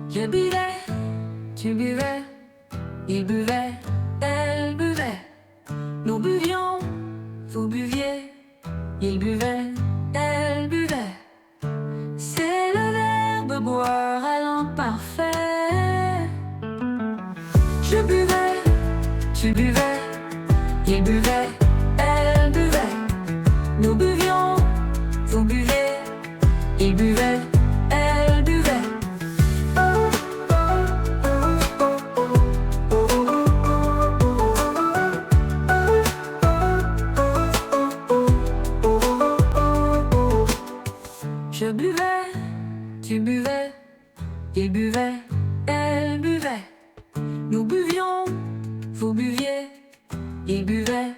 Je buvais, tu buvais, il buvait, elle buvait. Nous buvions, vous buviez, il buvait, elle buvait. C'est le verbe boire à l'imparfait. Je buvais, tu buvais, il buvait, elle buvait. Nous buvions, vous buviez, il buvait, elle buvait. Je buvais, tu buvais, il buvait, elle buvait. Nous buvions, vous buviez, il buvait,